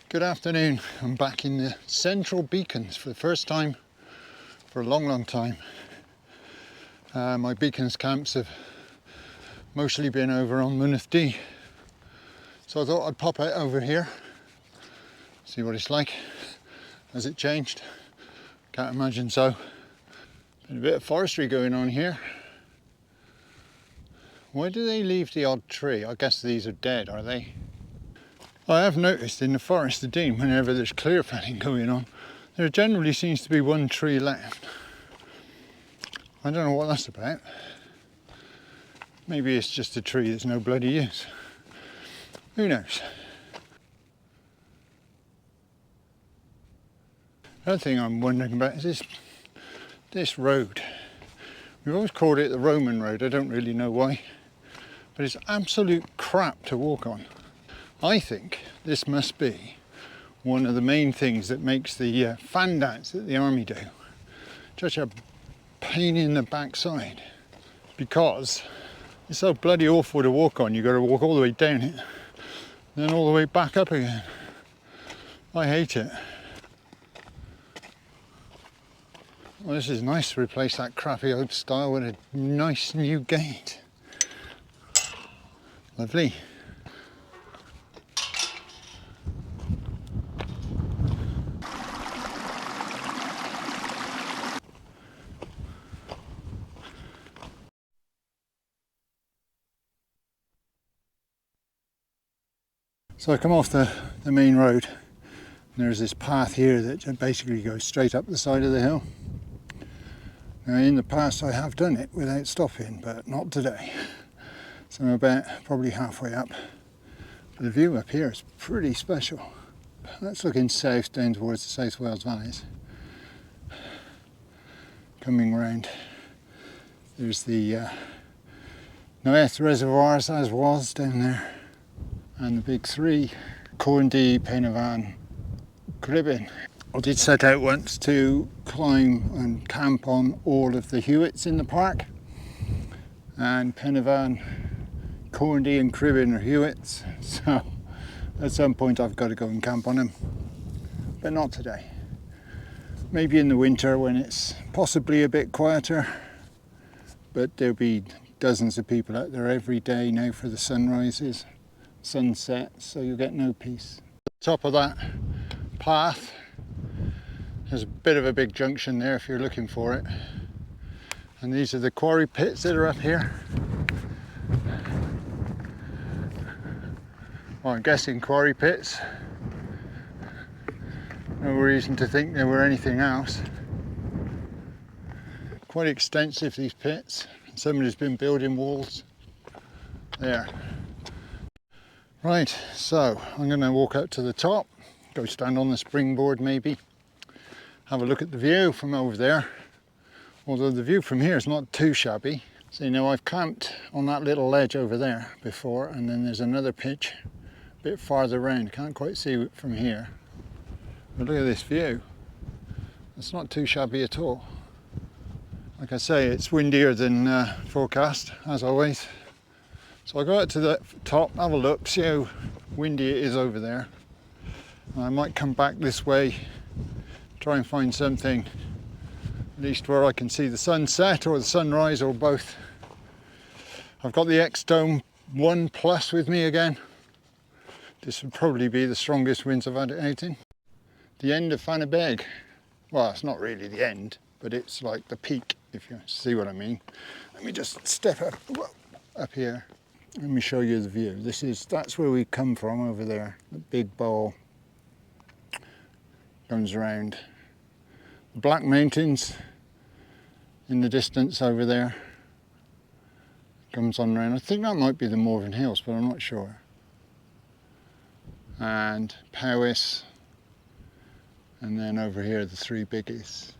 Good afternoon. I'm back in the central Beacons for the first time for a long time. My Beacons camps have mostly been over on Mynyddig D, so I thought I'd pop out over here, see what it's like. Has it changed? Can't imagine so. Been a bit of forestry going on here. Why do they leave the odd tree? I guess these are dead, are they? I have noticed in the Forest of Dean, whenever there's clear felling going on, there generally seems to be one tree left. I don't know what that's about. Maybe it's just a tree that's no bloody use. Who knows? The other thing I'm wondering about is this road. We've always called it the Roman road, I don't really know why, but it's absolute crap to walk on. I think this must be one of the main things that makes the fan dance that the army do such a pain in the backside, because it's so bloody awful to walk on. You've got to walk all the way down it, then all the way back up again. I hate it. Well, this is nice to replace that crappy old style with a nice new gate. Lovely. So I come off the main road, and there's this path here that basically goes straight up the side of the hill. Now in the past I have done it without stopping, but not today. So I'm about probably halfway up. But the view up here is pretty special. That's looking south down towards the South Wales valleys. Coming round, there's the Neve reservoirs as was down there. And the big three, Corndee, Penavon, Cribben. I did set out once to climb and camp on all of the Hewitts in the park. And Penavon, Corndee and Cribben are Hewitts. So at some point I've got to go and camp on them. But not today. Maybe in the winter when it's possibly a bit quieter. But there'll be dozens of people out there every day now for the sunrises. Sunset, so you get no peace. Top of that path, there's a bit of a big junction there if you're looking for it, and these are the quarry pits that are up here. Well, I'm guessing quarry pits. No reason to think there were anything else. Quite extensive, these pits. Somebody's been building walls there. Right, so I'm going to walk out to the top, go stand on the springboard maybe, have a look at the view from over there, although the view from here is not too shabby. So you know, I've camped on that little ledge over there before, and then there's another pitch a bit farther round, can't quite see it from here. But look at this view, it's not too shabby at all. Like I say, it's windier than forecast, as always. So I'll go out to the top, have a look, see how windy it is over there. And I might come back this way, try and find something, at least where I can see the sunset or the sunrise or both. I've got the XDome 1 Plus with me again. This would probably be the strongest winds I've had it out in. The end of Fanabeg. Well, it's not really the end, but it's like the peak, if you see what I mean. Let me just step up here. Let me show you the view. That's where we come from over there. The big bowl comes around. The Black Mountains in the distance over there comes on round. I think that might be the Morven Hills, but I'm not sure. And Powys, and then over here the three biggies: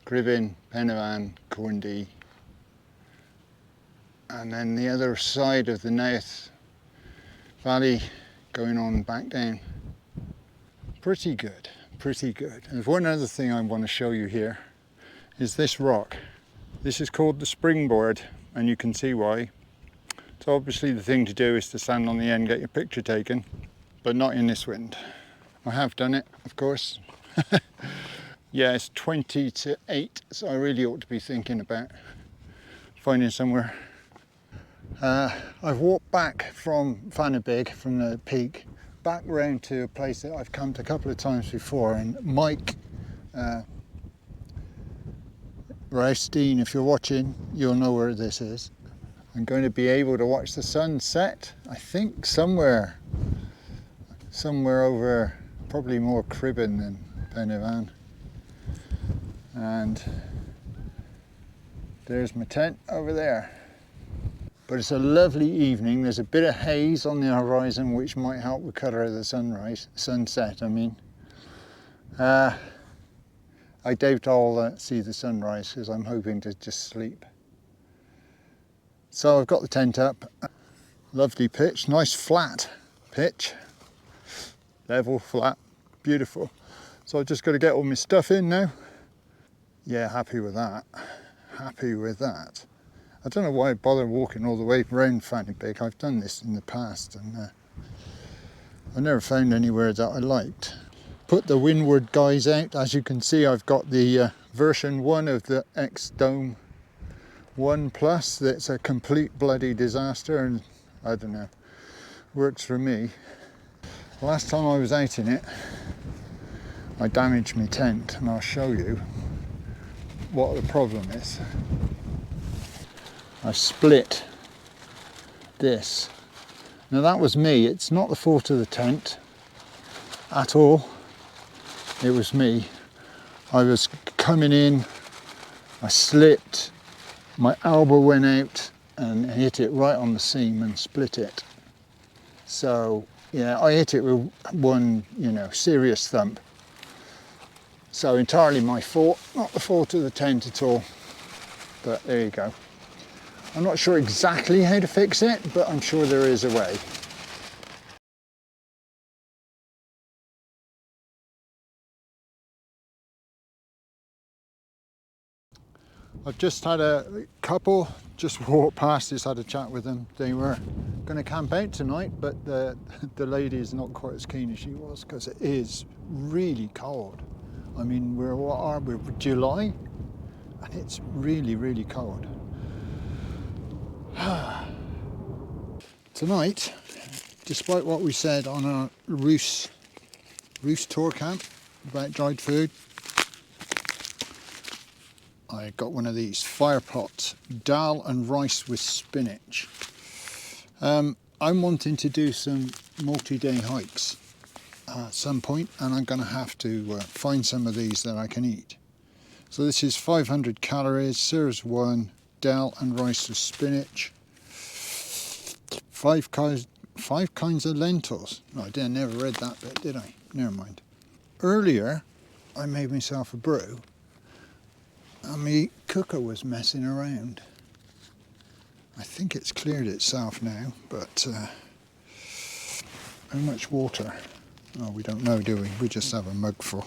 Cribben, Penavon, Corndee. And then the other side of the Neve Valley going on back down. Pretty good, pretty good. And one other thing I want to show you here is this rock. This is called the springboard, and you can see why. So obviously the thing to do is to stand on the end, get your picture taken, but not in this wind. I have done it, of course. Yeah, it's 20 to 8, so I really ought to be thinking about finding somewhere. I've walked back from Fanabig, from the peak, back round to a place that I've come to a couple of times before, and Mike Easton, if you're watching, you'll know where this is. I'm going to be able to watch the sun set, I think somewhere over, probably more Cribben than Penyvan. And there's my tent over there. But it's a lovely evening. There's a bit of haze on the horizon which might help the colour of the sunset I mean. I doubt I'll see the sunrise because I'm hoping to just sleep. So I've got the tent up. Lovely pitch, nice flat pitch. Level, flat, beautiful. So I've just got to get all my stuff in now. Yeah, happy with that. Happy with that. I don't know why I bother walking all the way around Fanabig. I've done this in the past and I never found anywhere that I liked. Put the windward guys out. As you can see, I've got the version 1 of the XDome 1 Plus. That's a complete bloody disaster, and I don't know, works for me. Last time I was out in it, I damaged my tent, and I'll show you what the problem is. I split this. Now that was me. It's not the fault of the tent at all. It was me. I was coming in, I slipped, my elbow went out and hit it right on the seam and split it. So yeah, I hit it with one, serious thump. So entirely my fault, not the fault of the tent at all. But there you go. I'm not sure exactly how to fix it, but I'm sure there is a way. I've just had a couple just walk past, just had a chat with them. They were going to camp out tonight, but the lady is not quite as keen as she was because it is really cold. I mean, we're July, and it's really, really cold. Tonight, despite what we said on our Roost tour camp about dried food, I got one of these fire pots, dal and rice with spinach. I'm wanting to do some multi-day hikes at some point, and I'm going to have to find some of these that I can eat. So this is 500 calories, serves one, dal and rice with spinach, five kinds of lentils. No, I never read that bit, did I? Never mind. Earlier, I made myself a brew, and my cooker was messing around. I think it's cleared itself now, but how much water? Oh, we don't know, do we? We just have a mug full.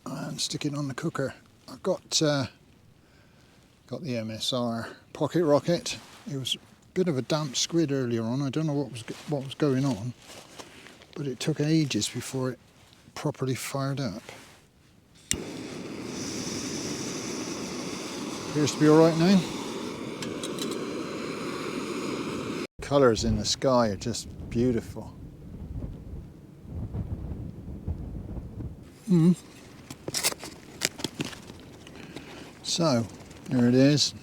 And stick it on the cooker. I've got the MSR pocket rocket. It was a bit of a damp squid earlier on. I don't know what was going on, but it took ages before it properly fired up. Appears to be all right now. Colours in the sky are just beautiful. So, there it is.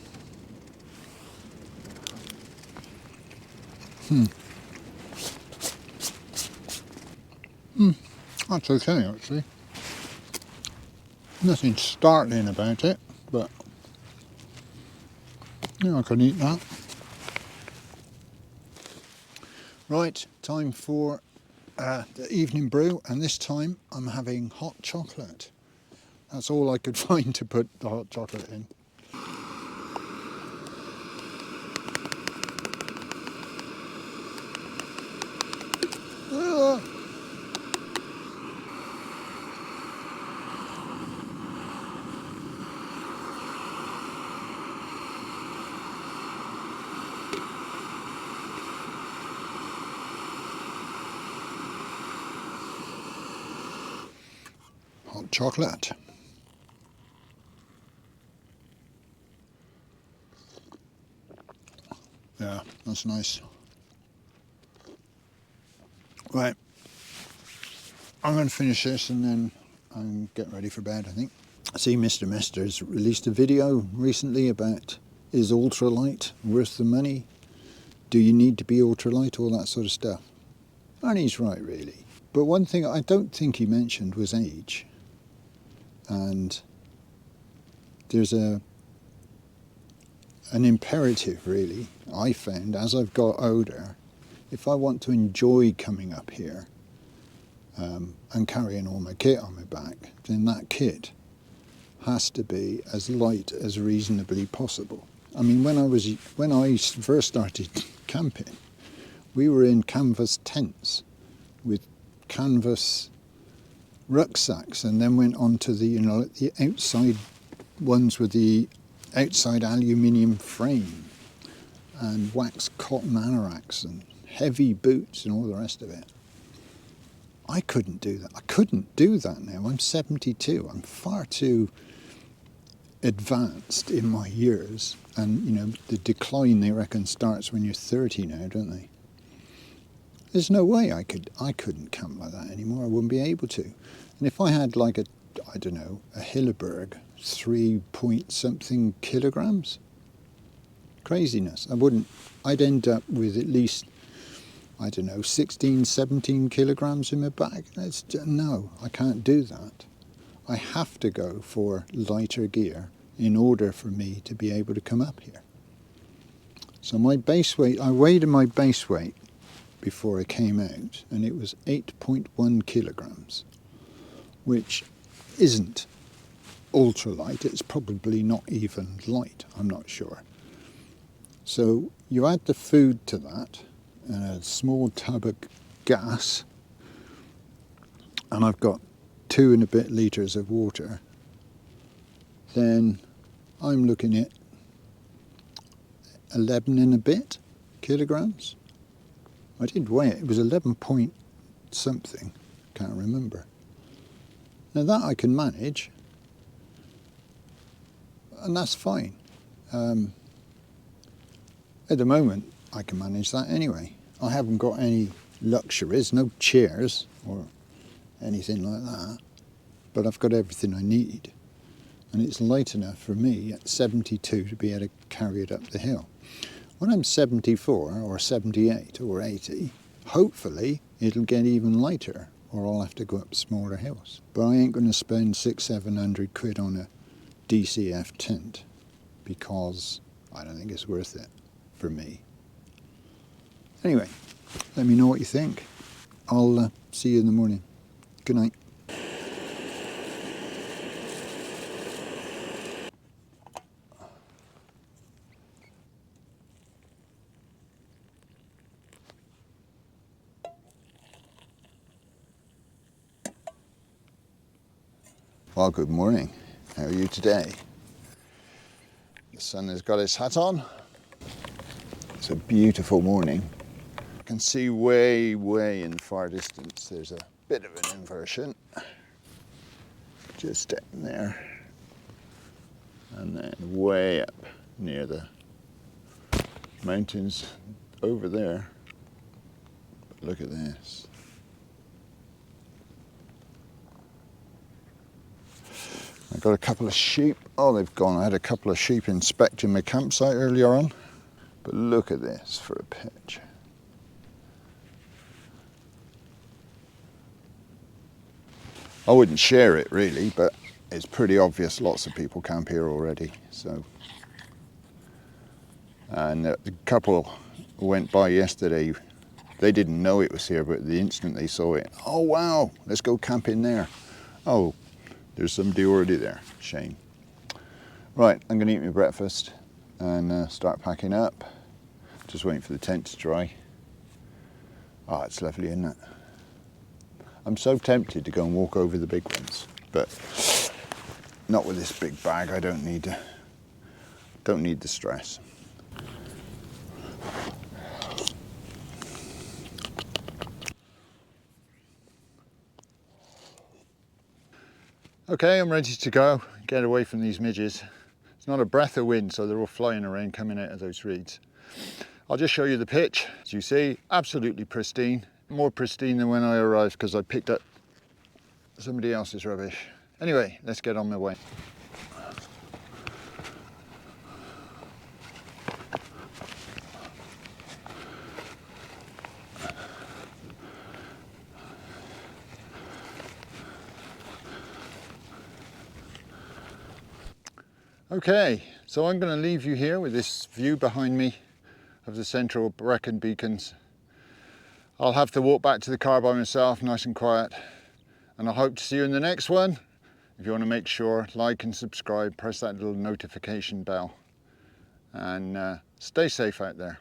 That's okay, actually. Nothing startling about it, but yeah, I can eat that. Right, time for the evening brew, and this time I'm having hot chocolate. That's all I could find to put the hot chocolate in. chocolate. Yeah, that's nice. Right, I'm going to finish this and then I'm getting ready for bed, I think. I see Mr. Mister's released a video recently about, is ultralight worth the money? Do you need to be ultralight? All that sort of stuff. And he's right, really. But one thing I don't think he mentioned was age. And there's an imperative, really, I found, as I've got older, if I want to enjoy coming up here and carrying all my kit on my back, then that kit has to be as light as reasonably possible. I mean, when I first started camping, we were in canvas tents with canvas rucksacks, and then went on to the the outside ones with the outside aluminium frame and waxed cotton anoraks and heavy boots and all the rest of it. I couldn't do that. I couldn't do that now. I'm 72. I'm far too advanced in my years, and the decline, they reckon, starts when you're 30 now, don't they? There's no way I couldn't camp like that anymore. I wouldn't be able to. And if I had like a Hilleberg 3-point-something kilograms, craziness. I'd end up with at least 16, 17 kilograms in my bag. No, I can't do that. I have to go for lighter gear in order for me to be able to come up here. So my base weight, I weighed my base weight before I came out, and it was 8.1 kilograms, which isn't ultralight. It's probably not even light, I'm not sure. So you add the food to that, and a small tub of gas, and I've got 2 and a bit litres of water, then I'm looking at 11 and a bit kilograms. I did weigh it. It was 11 point something, can't remember. Now that I can manage, and that's fine. At the moment, I can manage that anyway. I haven't got any luxuries, no chairs or anything like that, but I've got everything I need. And it's light enough for me at 72 to be able to carry it up the hill. When I'm 74 or 78 or 80, hopefully it'll get even lighter, or I'll have to go up smaller hills. But I ain't going to spend 600-700 quid on a DCF tent, because I don't think it's worth it for me. Anyway, let me know what you think. I'll see you in the morning. Good night. Well, good morning. How are you today? The sun has got its hat on. It's a beautiful morning. I can see way, way in the far distance there's a bit of an inversion. Just down there. And then way up near the mountains over there. But look at this. I got a couple of sheep. Oh, they've gone. I had a couple of sheep inspecting my campsite earlier on. But look at this for a pitch. I wouldn't share it really, but it's pretty obvious lots of people camp here already. So, and the couple who went by yesterday, they didn't know it was here, but the instant they saw it, oh wow, let's go camping there. Oh, there's somebody already there. Shame. Right, I'm going to eat my breakfast and start packing up. Just waiting for the tent to dry. Oh, it's lovely, isn't it? I'm so tempted to go and walk over the big ones, but not with this big bag. I don't need the stress. Okay, I'm ready to go, get away from these midges. It's not a breath of wind, so they're all flying around coming out of those reeds. I'll just show you the pitch. As you see, absolutely pristine. More pristine than when I arrived because I picked up somebody else's rubbish. Anyway, let's get on my way. Okay, so I'm going to leave you here with this view behind me of the central Brecon Beacons. I'll have to walk back to the car by myself, nice and quiet, and I hope to see you in the next one. If you want to make sure, like and subscribe, press that little notification bell, and stay safe out there.